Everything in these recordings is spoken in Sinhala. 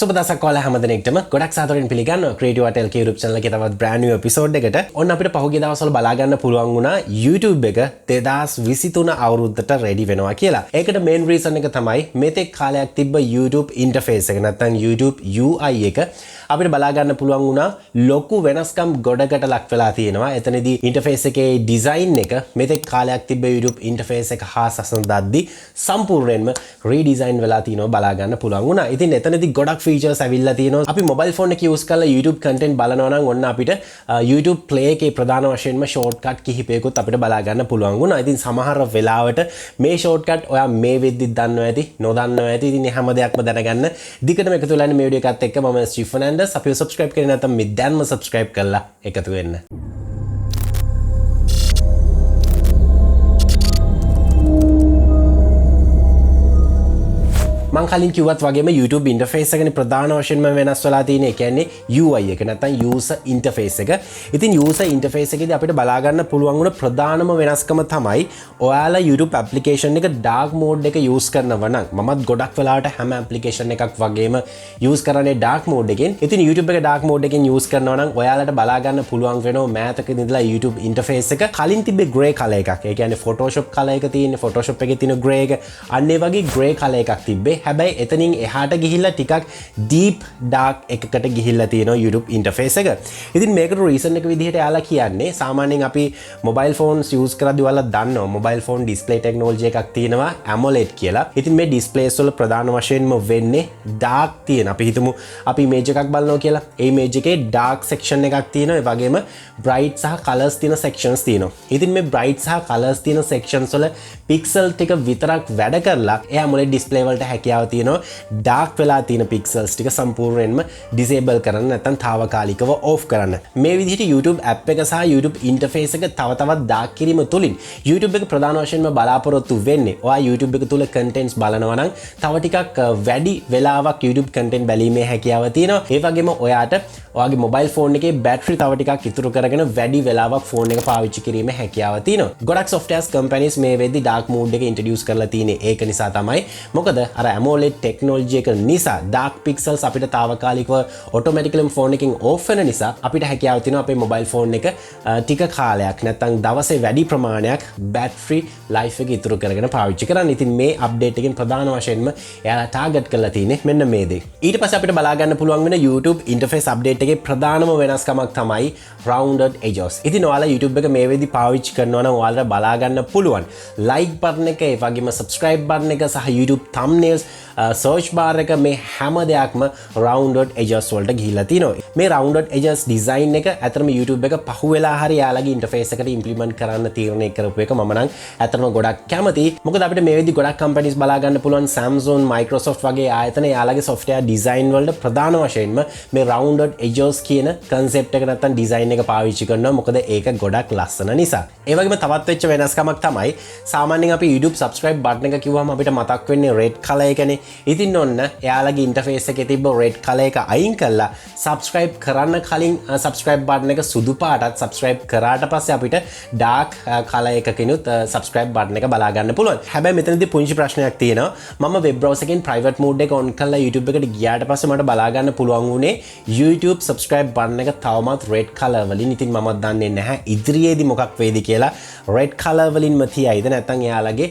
සුබ දවසක් ඔයාලා හැමදෙනෙක්ටම ගොඩක් සාදරයෙන් පිළිගන්නවා CREATIVEARTLK YouTube channel එකේ තවත් brand new episode එකකට. ඔන්න අපිට පහුගිය දවස්වල බලා ගන්න පුළුවන් වුණා YouTube එක 2023 අවුරුද්දට ready වෙනවා කියලා. ඒකට main reason එක තමයි මෙතෙක් කාලයක් තිබ්බ YouTube interface එක නැත්නම් YouTube UI එක අපිට බලා ගන්න පුළුවන් වුණා ලොකු වෙනස්කම් ගොඩකට ලක් වෙලා තියෙනවා. එතනදී interface එකේ design එක මෙතෙක් කාලයක් තිබ්බ YouTube interface එක හා සසඳද්දී සම්පූර්ණයෙන්ම redesign වෙලා තිනවා බලා ගන්න පුළුවන් වුණා. ඉතින් එතනදී ගොඩක් features ඇවිල්ලා තියෙනවා. අපි mobile phone එක use කරලා YouTube content බලනවා නම් ඔන්න අපිට YouTube play එකේ ප්‍රධාන වශයෙන්ම shortcut කිහිපයකුත් අපිට බලා ගන්න පුළුවන් වුණා. ඉතින් සමහර වෙලාවට මේ shortcut ඔයා මේ වෙද්දිත් දන්නවා ඇති, නොදන්නවා ඇති. ඉතින් හැම දෙයක්ම දැනගන්න දිගටම එකතු වෙලා ඉන්න මේ වීඩියෝ එකත් එක්ක මම ස්ටිෆන් අපිව subscribe කරේ නැත්නම් මේ දැන්ම subscribe කරලා එකතු වෙන්න. මම කලින් කිව්වත් වගේම YouTube interface එකනේ ප්‍රධාන වශයෙන්ම වෙනස් වෙලා තියෙන්නේ. ඒ කියන්නේ UI එක නැත්නම් user interface එක. ඉතින් user interface එකේදී අපිට බලා ගන්න පුළුවන් වුණ ප්‍රධානම වෙනස්කම තමයි ඔයාලා YouTube application එක dark mode එක use කරනවා නම් මමත් ගොඩක් වෙලාවට හැම application එකක් වගේම use කරන්නේ dark mode එකෙන්. ඉතින් YouTube එක dark mode එකෙන් use කරනවා නම් ඔයාලට බලා ගන්න පුළුවන් වෙනවා මෑතක ඉඳලා YouTube interface එක කලින් තිබ්බේ grey color එකක්. ඒ කියන්නේ Photoshop color එක තියෙන්නේ, Photoshop එකේ තියෙන grey එක. අන්න ඒ වගේ grey color එකක් තිබ්බේ. හැබැයි එතනින් එහාට ගිහිල්ලා ටිකක් deep dark එකකට ගිහිල්ලා තියෙනවා YouTube interface එක. ඉතින් මේකට reason එක විදිහට යාලා කියන්නේ සාමාන්‍යයෙන් අපි mobile phones use කරද්දී ඔයාලා දන්නවා mobile phone display technology එකක් තියෙනවා AMOLED කියලා. ඉතින් මේ displays වල ප්‍රධාන වශයෙන්ම වෙන්නේ dark තියෙන. අපි හිතමු අපි image එකක් බලනවා කියලා. ඒ image එකේ dark section එකක් තියෙනවා. ඒ වගේම bright සහ colors තියෙන sections තියෙනවා. ඉතින් මේ bright සහ colors තියෙන sections වල pixel ටික විතරක් වැඩ කරලා ඒ AMOLED display වලට හැකියාව තියෙනවා dark වෙලා තියෙන pixels ටික සම්පූර්ණයෙන්ම disable කරන්න නැත්නම් తాවකාලිකව off කරන්න. මේ විදිහට YouTube app එක සහ YouTube interface එක තව තවත් dark කිරීම තුලින් YouTube එක ප්‍රධාන වශයෙන්ම බලාපොරොත්තු වෙන්නේ ඔයා YouTube එක තුල contents බලනවා නම් තව ටිකක් වැඩි වෙලාවක් YouTube content බැලීමේ හැකියාව තියෙනවා. ඒ වගේම ඔයාට ඔයාගේ mobile phone එකේ battery තව ටිකක් ඉතුරු කරගෙන වැඩි වෙලාවක් phone එක පාවිච්චි කිරීමේ හැකියාව තියෙනවා. ගොඩක් software companies මේ වෙද්දි dark mode එක introduce කරලා තියෙන්නේ ඒක නිසා තමයි. මොකද අර AMOLED technology එක නිසා dark pixels අපිට తాවකාලිකව automatically phone එකෙන් off වෙන නිසා අපිට හැකියාව තියෙනවා අපේ mobile phone එක ටික කාලයක් නැත්නම් දවසේ වැඩි ප්‍රමාණයක් battery life එක ඉතුරු කරගෙන පාවිච්චි කරන්න. ඉතින් මේ update එකෙන් ප්‍රධාන වශයෙන්ම එයාලා target කරලා තියෙන්නේ මෙන්න මේ දේ. ඊට පස්සේ අපිට බලා ගන්න පුළුවන් වෙන YouTube interface update එකේ ප්‍රධානම වෙනස්කමක් තමයි rounded edges. ඉතින් ඔයාලා YouTube එක මේ වෙද්දි පාවිච්චි කරනවා නම් ඔයාලට බලා ගන්න පුළුවන් like button එක ඒ වගේම subscribe button එක සහ YouTube thumbnails search bar එක මේ හැම දෙයක්ම rounded edges වලට ගිහිල්ලා තිනවා. මේ rounded edges design එක ඇත්තටම YouTube එක පහුවෙලා හරි යාලගේ interface එකට implement කරන්න තීරණය කරපු එක මම නම් ඇත්තටම ගොඩක් කැමතියි. මොකද අපිට මේ වෙද්දි ගොඩක් companies බලා ගන්න පුළුවන් Samsung, Microsoft වගේ ආයතන යාලගේ software design වලට ප්‍රධාන වශයෙන්ම මේ rounded edges කියන concept එක නැත්තම් design එක පාවිච්චි කරනවා. මොකද ඒක ගොඩක් ලස්සන නිසා. ඒ වගේම තවත් වෙච්ච වෙනස්කමක් තමයි සාමාන්‍යයෙන් අපි YouTube subscribe button එක කිව්වම අපිට මතක් වෙන්නේ red color එකනේ. ඉතින් ඔන්න එයාලගේ interface එකේ තිබ්බ red color එක අයින් කරලා subscribe කරන්න කලින් subscribe button එක සුදු පාටත් subscribe කරාට පස්සේ අපිට dark color එකකිනුත් subscribe button එක බලා ගන්න පුළුවන්. හැබැයි මෙතනදී පුංචි ප්‍රශ්නයක් තියෙනවා. මම web browser එකෙන් private mode එක on කරලා YouTube එකට ගියාට පස්සේ මට බලා ගන්න පුළුවන් වුණේ YouTube subscribe button එක තවමත් red color වලින්. ඉතින් මම දන්නේ නැහැ ඉදිරියේදී මොකක් වෙයිද කියලා. red color වලින්ම තියයිද නැත්නම් එයාලගේ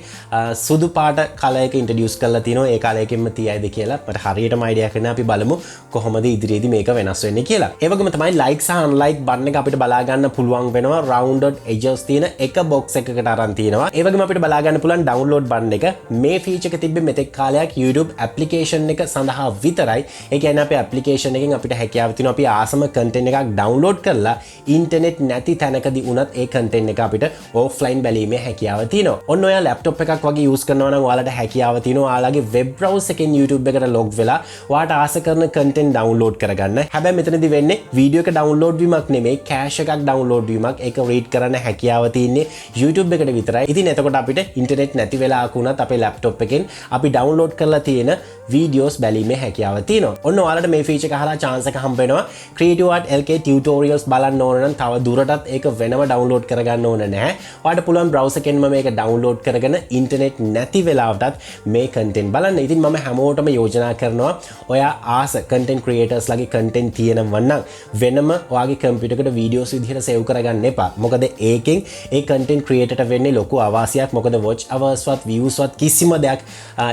සුදු පාට color එක introduce කරලා තිනවා. ඒ color එකෙන්ම තියයිද කියලා මට හරියටම idea එකක් නැහැ. අපි බලමු කොහොමද ඉදිරියේදී මේක වෙනස් වෙන්නේ කියලා. ඒ වගේම තමයි like සහ unlike button එක අපිට බලා ගන්න පුළුවන් වෙනවා rounded edges තියෙන එක box එකකට අරන් තියෙනවා. ඒ වගේම අපිට බලා ගන්න පුළුවන් download button එක. මේ feature එක තිබ්බේ මෙතෙක් කාලයක් YouTube application එක සඳහා විතරයි. ඒ කියන්නේ අපේ application එකෙන් අපිට හැකියාව තියෙනවා අපි ආසම content එකක් download කරලා internet නැති තැනකදී වුණත් ඒ content එක අපිට offline බැලීමේ හැකියාව තියෙනවා. ඔන්න ඔයා laptop එකක් වගේ use කරනවා නම් ඔයාලට හැකියාව තියෙනවා ඔයාලගේ web browser එකෙන් YouTube එකට log වෙලා ඔයාට ආස කරන content download කරගන්න. හැබැයි මෙතනදී වෙන්නේ video එක download වීමක් නෙමෙයි cache එකක් download වීමක්. ඒක read කරන්න හැකියාව තියෙන්නේ YouTube එකට විතරයි. ඉතින් එතකොට අපිට internet නැති වෙලාවක වුණත් අපේ laptop එකෙන් අපි download කරලා තියෙන වීඩියෝස් බැලීමේ හැකියාව තියෙනවා. ඔන්න ඔයාලට මේ ෆීචර් එක අහලා chance එක හම්බ වෙනවා. CREATIVEARTLK tutorials බලන්න ඕන නම් තව දුරටත් ඒක වෙනම download කරගන්න ඕන නැහැ. ඔයාලට පුළුවන් browser එකෙන්ම මේක download කරගෙන internet නැති වෙලාවටත් මේ content බලන්න. ඉතින් මම හැමෝටම යෝජනා කරනවා ඔයා ආස content creators ලගේ content තියෙනවා නම් වෙනම ඔයාගේ computer එකට videos විදිහට save කරගන්න එපා. මොකද ඒකෙන් ඒ content creator ට වෙන්නේ ලොකු අවාසියක්. මොකද watch hours වත් views වත් කිසිම දෙයක්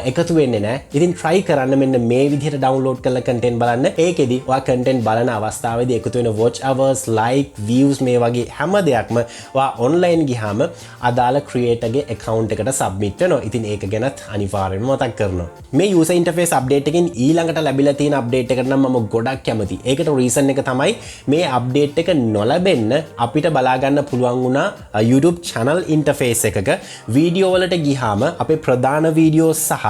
එකතු වෙන්නේ නැහැ. ඉතින් try කරන්න මෙන්න මේ විදිහට download කරලා content බලන්න. ඒකෙදි ඔයා content බලන අවස්ථාවේදී එකතු වෙන watch hours, like, views මේ වගේ හැම දෙයක්ම ඔයා online ගියාම අදාළ creator ගේ account එකට submit වෙනවා. ඉතින් ඒක ගැනත් අනිවාර්යයෙන්ම මතක් කරනවා. මේ user interface update එකෙන් ඊළඟට ලැබිලා තියෙන update එකට නම් මම ගොඩක් කැමතියි. ඒකට reason එක තමයි මේ update එක නොලැබෙන්න අපිට බලා ගන්න පුළුවන් වුණා YouTube channel interface එකක video වලට ගියාම අපේ ප්‍රධාන videos සහ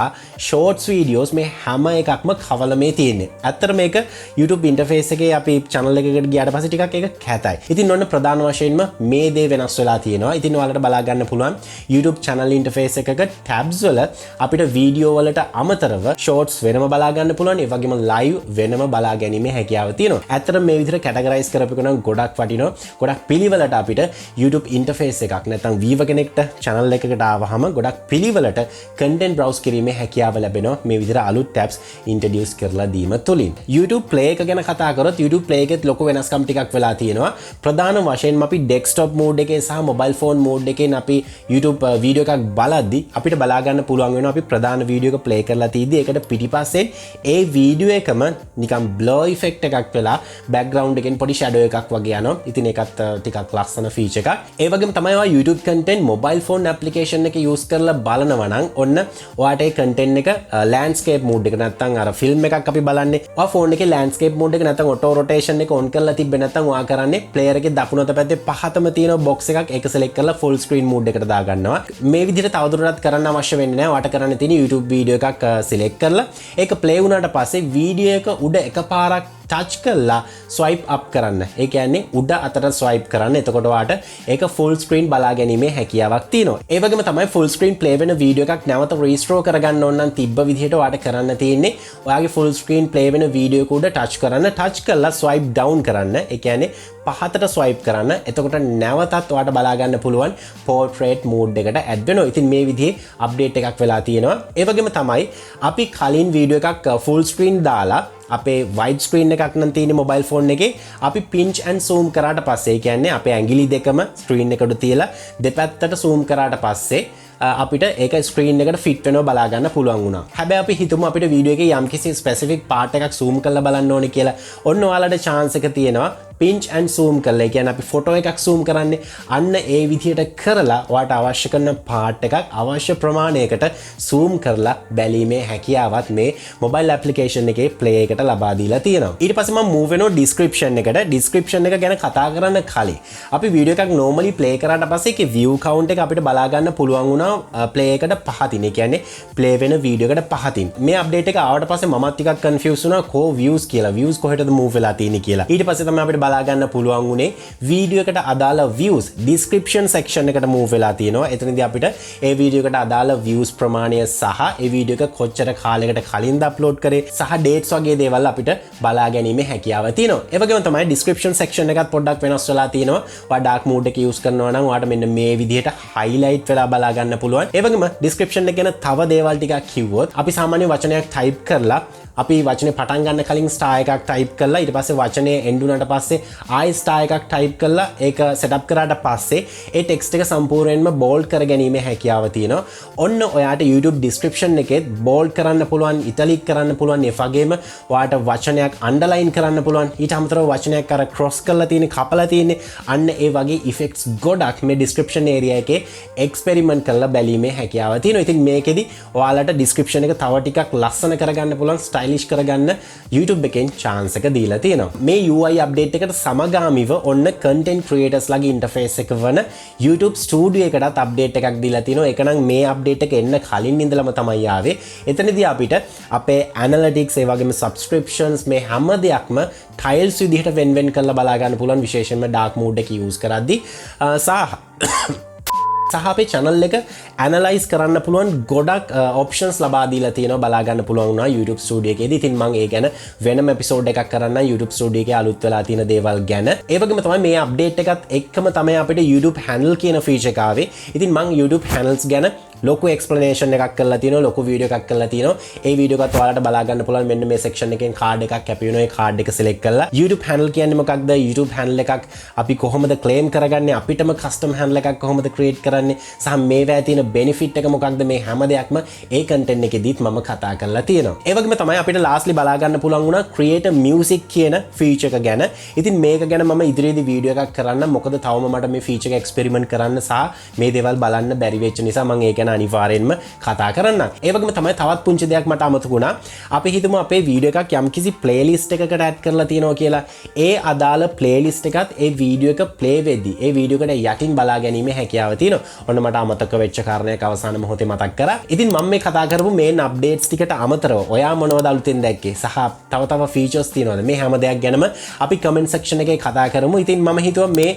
shorts videos මේ හැම එකක්ම කවලමේ තියෙන්නේ. ඇත්තට මේක YouTube interface එකේ අපි channel එකකට ගියාට පස්සේ ටිකක් ඒක කැතයි. ඉතින් ඔන්න ප්‍රධාන වශයෙන්ම මේ දේ වෙනස් වෙලා තියෙනවා. ඉතින් ඔයාලට බලා ගන්න පුළුවන් YouTube channel interface එකක tabs වල අපිට video වලට අමතරව shorts වෙනම බලා ගන්න පුළුවන්. ඒ වගේම live වෙනම බලා ගැනීමේ හැකියාව තියෙනවා. ඇත්තට මේ විදිහට categorize කරපු එක නම් ගොඩක් වටිනවා. ගොඩක් පිළිවෙලට අපිට YouTube interface එකක් නැත්නම් viewer කෙනෙක්ට channel එකකට ආවහම ගොඩක් පිළිවෙලට content browse කිරීමේ හැකියාව ලැබෙනවා මේ විදිහට අලුත් tabs introduce කරලා දීම තුලින්. YouTube play එක ගැන කතා කරොත් YouTube play එකෙත් ලොකු වෙනස්කම් ටිකක් වෙලා තියෙනවා. ප්‍රධාන වශයෙන්ම අපි desktop mode එකේ සහ mobile phone mode එකෙන් අපි YouTube video එකක් බලද්දි අපිට බලා ගන්න පුළුවන් වෙනවා අපි ප්‍රධාන video එක play කරලා තියෙද්දි ඒකට පිටිපස්සෙන් ඒ video එකම නිකන් blur effect එකක් වෙලා background එකෙන් පොඩි shadow එකක් වගේ යනවා. ඉතින් ඒකත් ටිකක් ලස්සන feature එකක්. ඒ වගේම තමයි ඔයා YouTube content mobile phone application එක use කරලා බලනවා නම් ඔන්න ඔයාට ඒ content එක landscape mode එක නැත්නම් අර film එකක් අපි බලන්නේ. ඔයා phone එකේ landscape mode එක නැත්නම් auto rotation එක on කරලා තිබ්බේ නැත්නම් ඔයා කරන්නේ player එකේ දකුණු අත පැත්තේ පහතම තියෙන box එකක් ඒක select කරලා full screen mode එකට දා ගන්නවා. මේ විදිහට තවදුරටත් කරන්න අවශ්‍ය වෙන්නේ නැහැ. ඔයාට කරන්න තියෙන්නේ YouTube video එකක් select කරලා ඒක play වුණාට පස්සේ video එක උඩ එකපාරක් touch කරලා swipe up කරන්න. ඒ කියන්නේ උඩ අතට swipe කරන්න. එතකොට ඔයාට ඒක full screen බලා ගැනීමේ හැකියාවක් තියෙනවා. ඒ වගේම තමයි full screen play වෙන වීඩියෝ එකක් නැවත restore කරගන්න ඕන නම් තිබ්බ විදිහට ඔයාට කරන්න තියෙන්නේ ඔයාගේ full screen play වෙන වීඩියෝ එක උඩ touch කරන්න. touch කරලා swipe down කරන්න. ඒ කියන්නේ පහතට swipe කරන්න. එතකොට නැවතත් ඔයාට බලා ගන්න පුළුවන් portrait mode එකට add වෙනවා. ඉතින් මේ විදිහේ update එකක් වෙලා තියෙනවා. ඒ වගේම තමයි අපි කලින් වීඩියෝ එකක් full screen දාලා අපේ wide screen එකක් නම් තියෙන mobile phone එකේ අපි pinch and zoom කරාට පස්සේ ඒ කියන්නේ අපේ ඇඟිලි දෙකම screen එකට තියලා දෙපැත්තට zoom කරාට පස්සේ අපිට ඒක screen එකට fit වෙනවා බලා ගන්න පුළුවන් වුණා. හැබැයි අපි හිතමු අපිට වීඩියෝ එකේ යම්කිසි specific part එකක් zoom කරලා බලන්න ඕනේ කියලා. ඔන්න ඔයාලට chance එක තියෙනවා pinch and zoom කරලා. ඒ කියන්නේ අපි photo එකක් zoom කරන්නේ අන්න ඒ විදිහට කරලා ඔයාට අවශ්‍ය කරන part එකක් අවශ්‍ය ප්‍රමාණයකට zoom කරලා බැලීමේ හැකියාවත් මේ mobile application එකේ play එකට ලබා දීලා තියෙනවා. ඊට පස්සේ මම move වෙනවා description එකට. description එක ගැන කතා කරන්න කලින් අපි වීඩියෝ එකක් normally play කරාට පස්සේ ඒකේ view count එක අපිට බලා ගන්න පුළුවන් වුණා play එකට පහතින්. ඒ කියන්නේ play වෙන වීඩියෝ එකට පහතින්. මේ update එක ආවට පස්සේ මමත් ටිකක් confuse වුණා කො views කියලා. views කොහෙටද move වෙලා තියෙන්නේ කියලා. ඊට පස්සේ තමයි අපිට බලා ගන්න පුළුවන් උනේ වීඩියෝ එකට අදාළ views description section එකට move වෙලා තියෙනවා. එතනදී අපිට ඒ වීඩියෝ එකට අදාළ views ප්‍රමාණය සහ ඒ වීඩියෝ එක කොච්චර කාලයකට කලින්ද upload කරේ සහ dates වගේ දේවල් අපිට බලා ගැනීමේ හැකියාව තියෙනවා. ඒ වගේම තමයි description section එකත් පොඩ්ඩක් වෙනස් වෙලා තියෙනවා. ඔයා dark mode එක use කරනවා නම් ඔයාට මෙන්න මේ විදිහට highlight වෙලා බලා ගන්න පුළුවන්. ඒ වගේම description එක ගැන තව දේවල් ටිකක් කිව්වොත් අපි සාමාන්‍ය වචනයක් type කරලා අපි වචනේ පටන් ගන්න කලින් star එකක් type කරලා ඊට පස්සේ වචනේ end වුණාට පස්සේ ආයි star එකක් type කරලා ඒක setup කරාට පස්සේ ඒ text එක සම්පූර්ණයෙන්ම bold කර ගැනීමේ හැකියාව තියෙනවා. ඔන්න ඔයාට YouTube description එකේ bold කරන්න පුළුවන්, italic කරන්න පුළුවන්, ඒ වගේම ඔයාට වචනයක් underline කරන්න පුළුවන්. ඊට අමතරව වචනයක් අර cross කරලා තියෙන, කපලා තියෙන අන්න ඒ වගේ effects ගොඩක් මේ description area එකේ experiment කරලා බැලීමේ හැකියාව තියෙනවා. ඉතින් මේකෙදි ඔයාලට description එක තව ටිකක් ලස්සන කරගන්න පුළුවන්, stylish කරගන්න YouTube එකෙන් chance එක දීලා තියෙනවා. මේ UI update එකට සමගාමීව ඔන්න content creators ලගේ interface එක වන YouTube Studio එකටත් update එකක් දීලා තිනවා. ඒක නම් මේ update එක එන්න කලින් ඉඳලම තමයි ආවේ. එතනදී අපිට අපේ analytics ඒ වගේම subscriptions මේ හැම දෙයක්ම tiles විදිහට වෙන් කරලා බලා ගන්න පුළුවන්, විශේෂයෙන්ම dark mode එක use කරද්දී. සහ අපේ channel එක analyze කරන්න පුළුවන් ගොඩක් options ලබා දීලා තියෙනවා බලා ගන්න පුළුවන් වුණා YouTube Studio එකේදී. ඉතින් මම ඒ ගැන වෙනම episode එකක් කරන්න YouTube Studio එකේ අලුත් වෙලා තියෙන දේවල් ගැන. ඒ වගේම තමයි මේ update එකත් එක්කම තමයි අපිට YouTube handle කියන feature එක ආවේ. ඉතින් මම YouTube handles ගැන ලොකු explanation එකක් කරලා තියෙනවා, ලොකු වීඩියෝ එකක් කරලා තියෙනවා. ඒ වීඩියෝ එකත් ඔයාලට බලා ගන්න පුළුවන් මෙන්න මේ section එකෙන් card එකක් කැපි වෙනවා. ඒ card එක select කරලා YouTube handle කියන්නේ මොකක්ද? YouTube handle එකක් අපි කොහොමද claim කරගන්නේ? අපිටම custom handle එකක් කොහොමද create කරන්නේ? සහ මේවා තියෙන benefit එක මොකක්ද? මේ හැම දෙයක්ම ඒ content එකෙදිත් මම කතා කරලා තියෙනවා. ඒ වගේම තමයි අපිට lastly බලා ගන්න පුළුවන් වුණා create a music කියන feature එක ගැන. ඉතින් මේක ගැන මම ඉදිරියේදී වීඩියෝ එකක් කරන්න. මොකද තවම මට මේ feature එක experiment කරන්න සහ මේ දේවල් බලන්න බැරි වෙච්ච නිසා මම ඒක අනිවාර්යෙන්ම කතා කරන්න. ඒ වගේම තමයි තවත් පුංචි දෙයක් මට අමතක වුණා. අපි හිතමු අපේ වීඩියෝ එකක් යම්කිසි ප්ලේලිස්ට් එකකට ඇඩ් කරලා තියෙනවා කියලා. ඒ අදාළ ප්ලේලිස්ට් එකත් ඒ වීඩියෝ එක ප්ලේ වෙද්දී ඒ වීඩියෝ එකට යටින් බලා ගැනීමේ හැකියාව තියෙනවා. ඔන්න මට අමතක වෙච්ච කාරණයක් අවසාන මොහොතේ මතක් කරා. ඉතින් මම මේ කතා කරපු මේන් අප්ඩේට්ස් ටිකට අමතරව ඔයා මොනවද අලුතෙන් දැක්කේ? සහ තව ෆීචර්ස් තියෙනවද? මේ හැම දෙයක් ගැනම අපි කමෙන්ට් සෙක්ෂන් එකේ කතා කරමු. ඉතින් මම හිතුවා මේ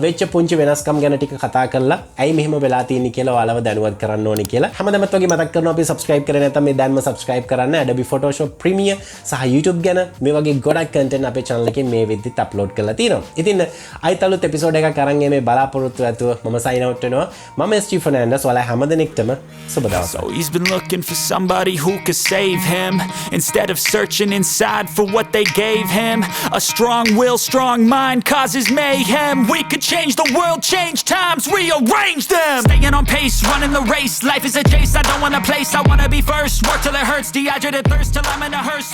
වෙච්ච පුංචි වෙනස්කම් ගැන ටික කතා කරලා ඇයි මෙහෙම වෙලා තියෙන්නේ කියලා ඔයාලව දැනුවත් කරන්න ඕනේ කියලා. හැමදාමත් වගේ මතක් කරනවා අපි subscribe කරේ නැත්නම් මේ දැන්ම subscribe කරන්න. Adobe Photoshop Premiere සහ YouTube ගැන මේ වගේ ගොඩක් content අපේ channel එකේ මේ වෙද්දිත් upload කරලා තියෙනවා. ඉතින් අයිත් අලුත් episode එකක් අරන් මේ බලාපොරොත්තු ඇතුව මම sign out වෙනවා. මම SG Fernandez. ඔයාලා හැමදෙනෙක්ටම සුබ දවසක්. So he's been looking for somebody who could save him instead of searching inside for what they gave him. A strong will, strong mind causes mayhem. We could change the world, change times, rearrange them. Staying on pace, running the race. Life is a chase, I don't want a place, I wanna be first. Work till it hurts, dehydrated thirst till I'm in a hearse.